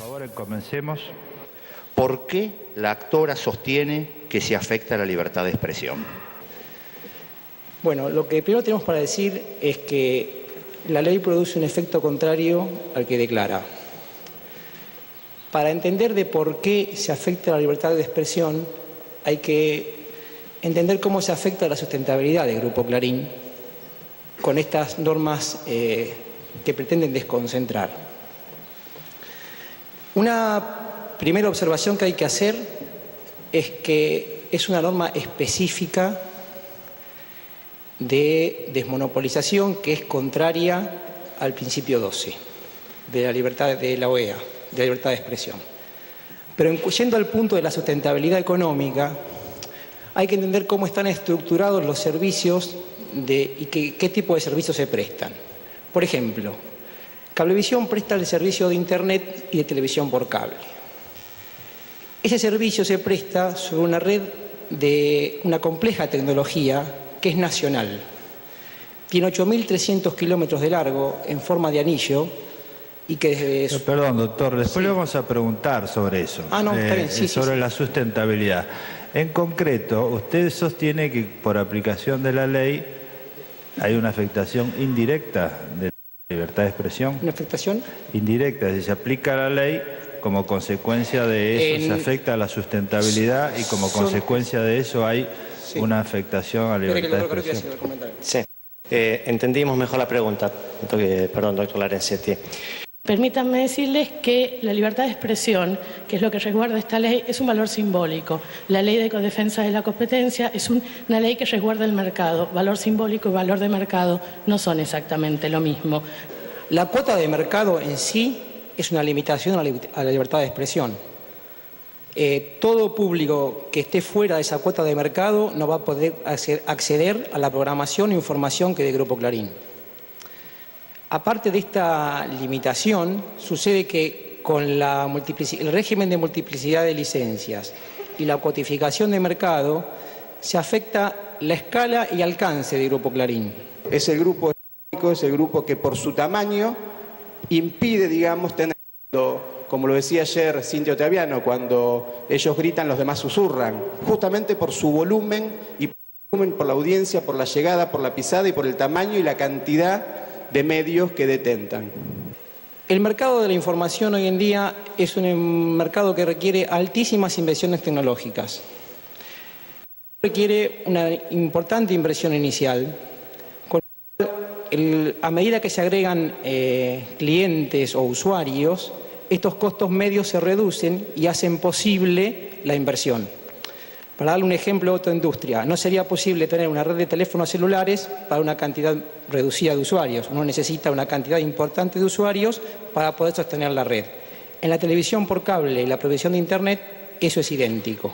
favor, comencemos. ¿Por qué la actora sostiene que se afecta la libertad de expresión? Bueno, lo que primero tenemos para decir es que la ley produce un efecto contrario al que declara. Para entender de por qué se afecta la libertad de expresión, hay que entender cómo se afecta la sustentabilidad del Grupo Clarín con estas normas que pretenden desconcentrar. Una primera observación que hay que hacer es que es una norma específica de desmonopolización que es contraria al principio 12 de la libertad de la OEA, de la libertad de expresión. Pero yendo al punto de la sustentabilidad económica, hay que entender cómo están estructurados los servicios y qué tipo de servicios se prestan. Por ejemplo, Cablevisión presta el servicio de Internet y de televisión por cable. Ese servicio se presta sobre una red de una compleja tecnología que es nacional. Tiene 8.300 kilómetros de largo en forma de anillo y que desde... Perdón, doctor, después le vamos a preguntar sobre eso. No, está bien, sobre la sustentabilidad. En concreto, usted sostiene que por aplicación de la ley hay una afectación indirecta de la libertad de expresión. ¿Una afectación? Indirecta, si se aplica la ley, como consecuencia de eso se afecta a la sustentabilidad y como consecuencia de eso hay una afectación a la libertad de expresión. Sí, entendimos mejor la pregunta. Perdón, doctor Lorenzetti. Permítanme decirles que la libertad de expresión, que es lo que resguarda esta ley, es un valor simbólico. La ley de defensa de la competencia es una ley que resguarda el mercado. Valor simbólico y valor de mercado no son exactamente lo mismo. La cuota de mercado en sí es una limitación a la libertad de expresión. Todo público que esté fuera de esa cuota de mercado no va a poder acceder a la programación e información que dé Grupo Clarín. Aparte de esta limitación, sucede que con el régimen de multiplicidad de licencias y la cuotificación de mercado, se afecta la escala y alcance de Grupo Clarín. Es el grupo que por su tamaño impide, digamos, tener, como lo decía ayer Cintia Ottaviano, cuando ellos gritan, los demás susurran, justamente por su volumen y por la audiencia, por la llegada, por la pisada y por el tamaño y la cantidad de medios que detentan. El mercado de la información hoy en día es un mercado que requiere altísimas inversiones tecnológicas. Requiere una importante inversión inicial. A medida que se agregan clientes o usuarios, estos costos medios se reducen y hacen posible la inversión. Para darle un ejemplo de otra industria, no sería posible tener una red de teléfonos celulares para una cantidad reducida de usuarios. Uno necesita una cantidad importante de usuarios para poder sostener la red. En la televisión por cable y la provisión de Internet, eso es idéntico.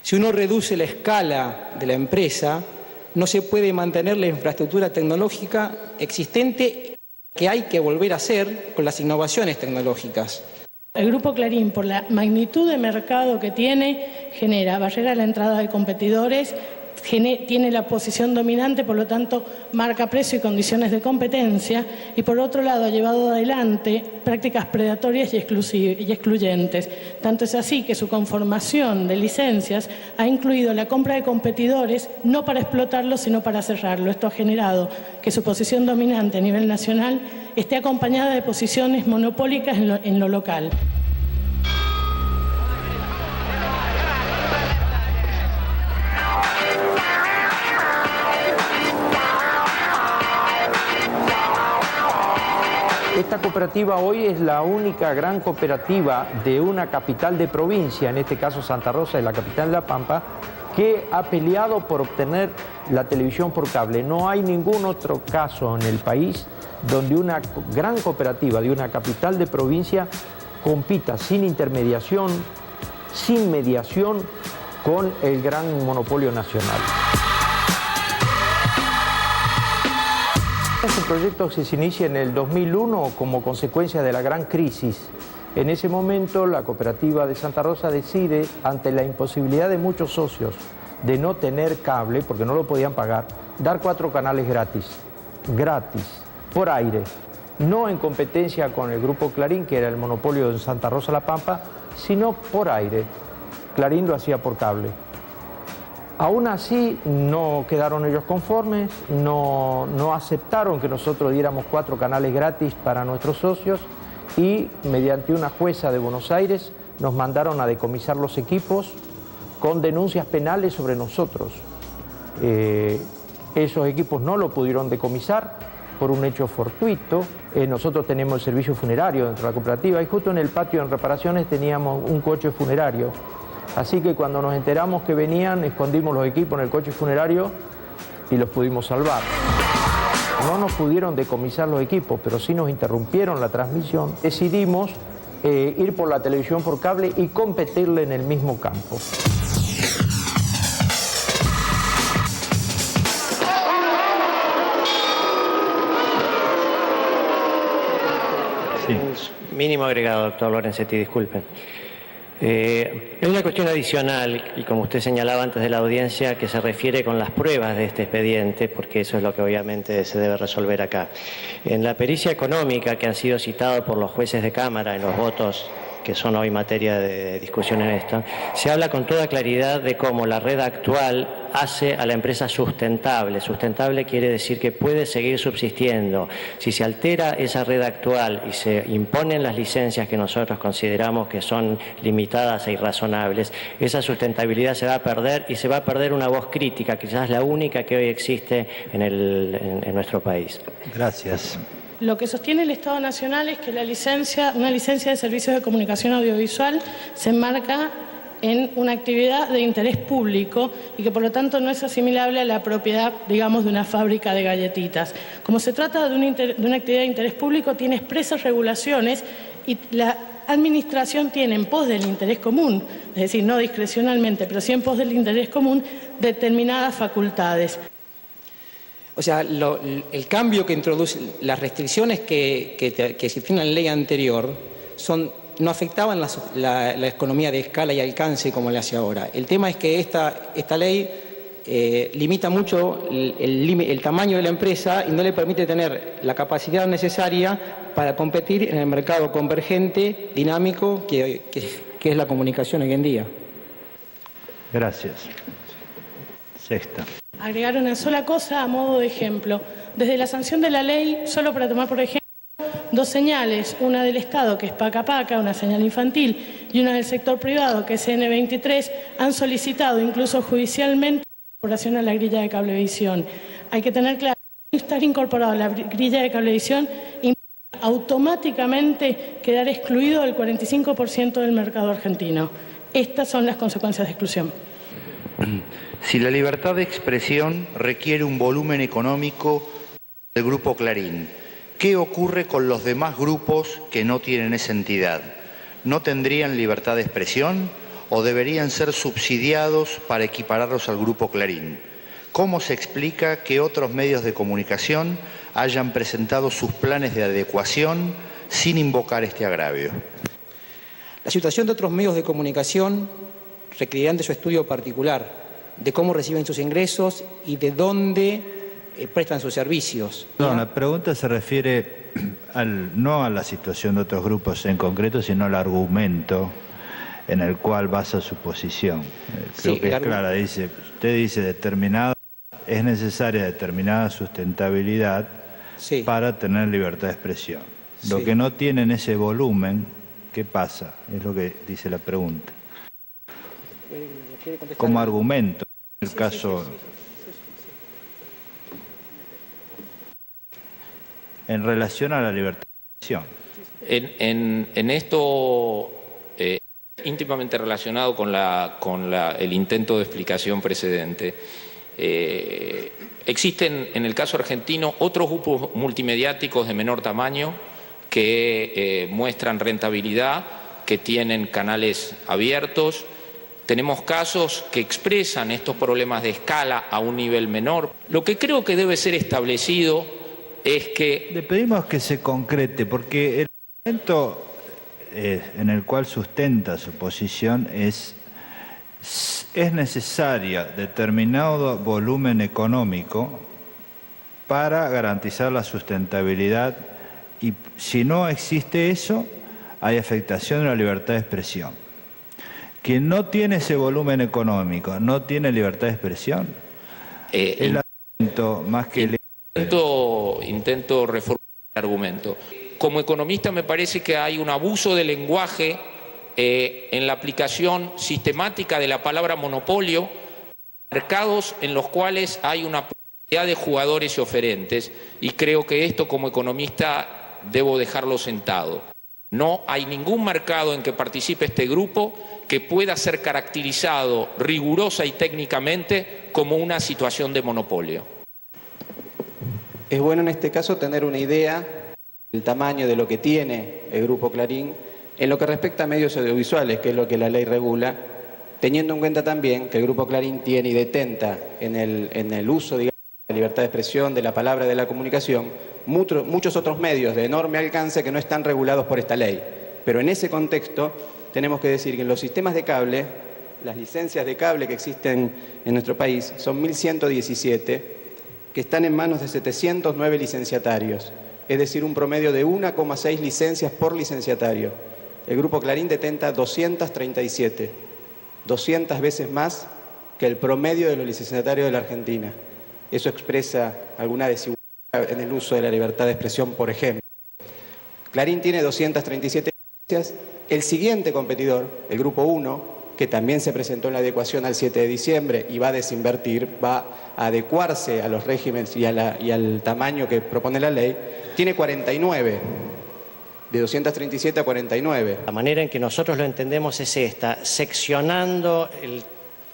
Si uno reduce la escala de la empresa, no se puede mantener la infraestructura tecnológica existente que hay que volver a hacer con las innovaciones tecnológicas. El Grupo Clarín, por la magnitud de mercado que tiene, genera barrera a la entrada de competidores, tiene la posición dominante, por lo tanto, marca precio y condiciones de competencia, y por otro lado ha llevado adelante prácticas predatorias y excluyentes. Tanto es así que su conformación de licencias ha incluido la compra de competidores, no para explotarlo, sino para cerrarlo. Esto ha generado que su posición dominante a nivel nacional esté acompañada de posiciones monopólicas en lo local. Esta cooperativa hoy es la única gran cooperativa de una capital de provincia, en este caso Santa Rosa, de la capital de La Pampa, que ha peleado por obtener la televisión por cable. No hay ningún otro caso en el país donde una gran cooperativa de una capital de provincia compita sin intermediación, sin mediación, con el gran monopolio nacional. Este proyecto se inicia en el 2001 como consecuencia de la gran crisis. En ese momento la cooperativa de Santa Rosa decide, ante la imposibilidad de muchos socios de no tener cable, porque no lo podían pagar, dar 4 canales gratis, por aire. no en competencia con el Grupo Clarín, que era el monopolio de Santa Rosa La Pampa, sino por aire. Clarín lo hacía por cable. Aún así, no quedaron ellos conformes, no aceptaron que nosotros diéramos 4 canales gratis para nuestros socios y, mediante una jueza de Buenos Aires, nos mandaron a decomisar los equipos con denuncias penales sobre nosotros. Esos equipos no lo pudieron decomisar por un hecho fortuito. Nosotros tenemos el servicio funerario dentro de la cooperativa y justo en el patio en reparaciones teníamos un coche funerario. Así que cuando nos enteramos que venían, escondimos los equipos en el coche funerario y los pudimos salvar. No nos pudieron decomisar los equipos, pero sí nos interrumpieron la transmisión. Decidimos ir por la televisión por cable y competirle en el mismo campo. Sí. Mínimo agregado, doctor Lorenzetti, disculpen. Hay una cuestión adicional, y como usted señalaba antes de la audiencia, que se refiere con las pruebas de este expediente, porque eso es lo que obviamente se debe resolver acá. En la pericia económica que han sido citados por los jueces de Cámara en los votos que son hoy materia de discusión en esto, se habla con toda claridad de cómo la red actual hace a la empresa sustentable. Sustentable quiere decir que puede seguir subsistiendo. Si se altera esa red actual y se imponen las licencias que nosotros consideramos que son limitadas e irrazonables, esa sustentabilidad se va a perder y se va a perder una voz crítica, quizás la única que hoy existe en nuestro país. Gracias. Lo que sostiene el Estado Nacional es que una licencia de servicios de comunicación audiovisual se enmarca en una actividad de interés público y que por lo tanto no es asimilable a la propiedad, digamos, de una fábrica de galletitas. Como se trata de una actividad de interés público, tiene expresas regulaciones y la Administración tiene en pos del interés común, es decir, no discrecionalmente, pero sí en pos del interés común, determinadas facultades. O sea, el cambio que introduce, las restricciones que existían en la ley anterior no afectaban la economía de escala y alcance como le hace ahora. El tema es que esta ley limita mucho el tamaño de la empresa y no le permite tener la capacidad necesaria para competir en el mercado convergente, dinámico, que es la comunicación hoy en día. Gracias. Sexta. Agregar una sola cosa a modo de ejemplo. Desde la sanción de la ley, solo para tomar por ejemplo, 2 señales, una del Estado, que es Paca Paca, una señal infantil, y una del sector privado, que es N23, han solicitado incluso judicialmente la incorporación a la grilla de cablevisión. Hay que tener claro que estar incorporado a la grilla de cablevisión implica automáticamente quedar excluido del 45% del mercado argentino. Estas son las consecuencias de exclusión. Si la libertad de expresión requiere un volumen económico del Grupo Clarín, ¿qué ocurre con los demás grupos que no tienen esa entidad? ¿No tendrían libertad de expresión o deberían ser subsidiados para equipararlos al Grupo Clarín? ¿Cómo se explica que otros medios de comunicación hayan presentado sus planes de adecuación sin invocar este agravio? La situación de otros medios de comunicación requerirán de su estudio particular, de cómo reciben sus ingresos y de dónde prestan sus servicios. No, la pregunta se refiere no a la situación de otros grupos en concreto, sino al argumento en el cual basa su posición. Creo que es clara, usted dice es necesaria determinada sustentabilidad para tener libertad de expresión. Lo que no tienen ese volumen, ¿qué pasa? Es lo que dice la pregunta. Como argumento, en el caso... En relación a la libertad de expresión. En esto, íntimamente relacionado con el intento de explicación precedente, existen en el caso argentino otros grupos multimediáticos de menor tamaño que muestran rentabilidad, que tienen canales abiertos. Tenemos casos que expresan estos problemas de escala a un nivel menor. Lo que creo que debe ser establecido es que... Le pedimos que se concrete, porque el argumento en el cual sustenta su posición es necesaria determinado volumen económico para garantizar la sustentabilidad Y si no existe eso, hay afectación de la libertad de expresión. Quien no tiene ese volumen económico, no tiene libertad de expresión. El argumento más que... Intento reformular el argumento. Como economista me parece que hay un abuso de lenguaje en la aplicación sistemática de la palabra monopolio, mercados en los cuales hay una pluralidad de jugadores y oferentes, y creo que esto como economista debo dejarlo sentado. No hay ningún mercado en que participe este grupo que pueda ser caracterizado rigurosa y técnicamente como una situación de monopolio. Es bueno en este caso tener una idea del tamaño de lo que tiene el Grupo Clarín en lo que respecta a medios audiovisuales, que es lo que la ley regula, teniendo en cuenta también que el Grupo Clarín tiene y detenta en el uso, digamos, de la libertad de expresión, de la palabra, de la comunicación, muchos otros medios de enorme alcance que no están regulados por esta ley. Pero en ese contexto tenemos que decir que en los sistemas de cable, las licencias de cable que existen en nuestro país son 1.117, que están en manos de 709 licenciatarios, es decir, un promedio de 1,6 licencias por licenciatario. El Grupo Clarín detenta 237, 200 veces más que el promedio de los licenciatarios de la Argentina. Eso expresa alguna desigualdad en el uso de la libertad de expresión, por ejemplo. Clarín tiene 237 licencias. El siguiente competidor, el Grupo 1, que también se presentó en la adecuación al 7 de diciembre y va a desinvertir, va a adecuarse a los regímenes y al tamaño que propone la ley, tiene 49, de 237 a 49. La manera en que nosotros lo entendemos es esta, seccionando el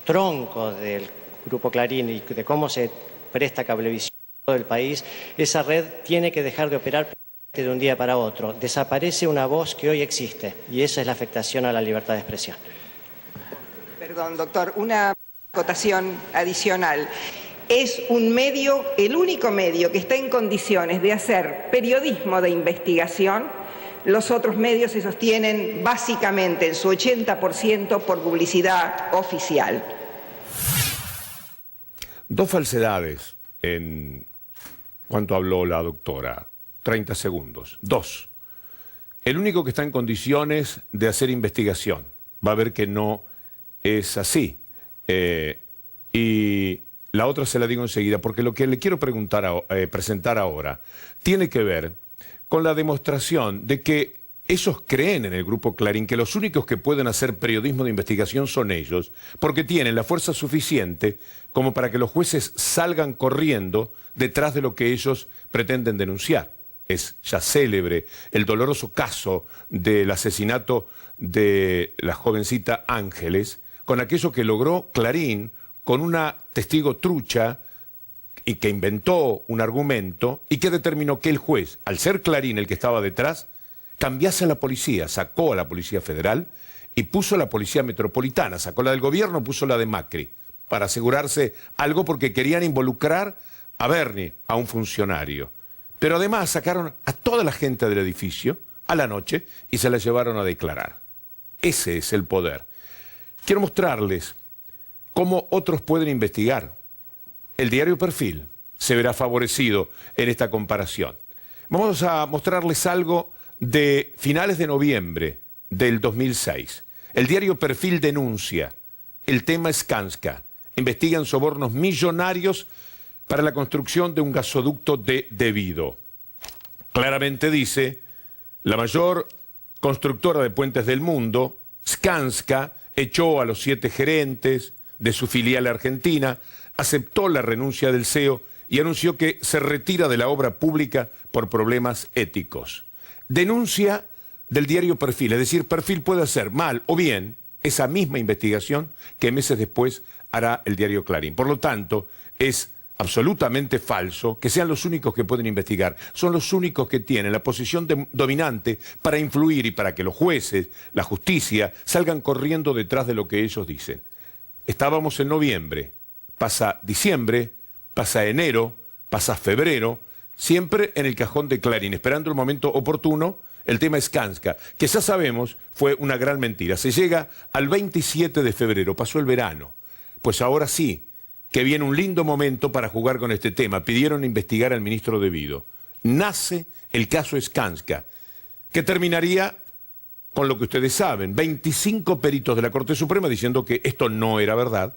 tronco del Grupo Clarín y de cómo se presta cablevisión en todo el país, esa red tiene que dejar de operar de un día para otro. Desaparece una voz que hoy existe y esa es la afectación a la libertad de expresión. Perdón, doctor, una acotación adicional. Es un medio, el único medio que está en condiciones de hacer periodismo de investigación. Los otros medios se sostienen básicamente en su 80% por publicidad oficial. Dos falsedades en cuanto habló la doctora. 30 segundos. Dos. El único que está en condiciones de hacer investigación. Va a ver que no es así. Y la otra se la digo enseguida, porque lo que le quiero presentar ahora tiene que ver con la demostración de que ellos creen en el Grupo Clarín, que los únicos que pueden hacer periodismo de investigación son ellos, porque tienen la fuerza suficiente como para que los jueces salgan corriendo detrás de lo que ellos pretenden denunciar. Es ya célebre el doloroso caso del asesinato de la jovencita Ángeles, con aquello que logró Clarín con una testigo trucha y que inventó un argumento y que determinó que el juez, al ser Clarín el que estaba detrás, cambiase a la policía, sacó a la Policía Federal y puso a la Policía Metropolitana, sacó la del gobierno, puso la de Macri, para asegurarse algo porque querían involucrar a Berni, a un funcionario. Pero además sacaron a toda la gente del edificio a la noche y se la llevaron a declarar. Ese es el poder. Quiero mostrarles cómo otros pueden investigar. El diario Perfil se verá favorecido en esta comparación. Vamos a mostrarles algo de finales de noviembre del 2006. El diario Perfil denuncia el tema Skanska. Investigan sobornos millonarios para la construcción de un gasoducto de Debido. Claramente dice, la mayor constructora de puentes del mundo, Skanska, echó a los 7 gerentes de su filial argentina, aceptó la renuncia del CEO y anunció que se retira de la obra pública por problemas éticos. Denuncia del diario Perfil, es decir, Perfil puede hacer mal o bien esa misma investigación que meses después hará el diario Clarín. Por lo tanto, es absolutamente falso que sean los únicos que pueden investigar. Son los únicos que tienen la posición dominante para influir y para que los jueces, la justicia, salgan corriendo detrás de lo que ellos dicen. Estábamos en noviembre, pasa diciembre, pasa enero, pasa febrero, siempre en el cajón de Clarín, esperando el momento oportuno. El tema Skanska, que ya sabemos fue una gran mentira. Se llega al 27 de febrero, pasó el verano. Pues ahora sí, que viene un lindo momento para jugar con este tema. Pidieron investigar al ministro Debido. nace el caso Skanska, que terminaría con lo que ustedes saben, 25 peritos de la Corte Suprema diciendo que esto no era verdad,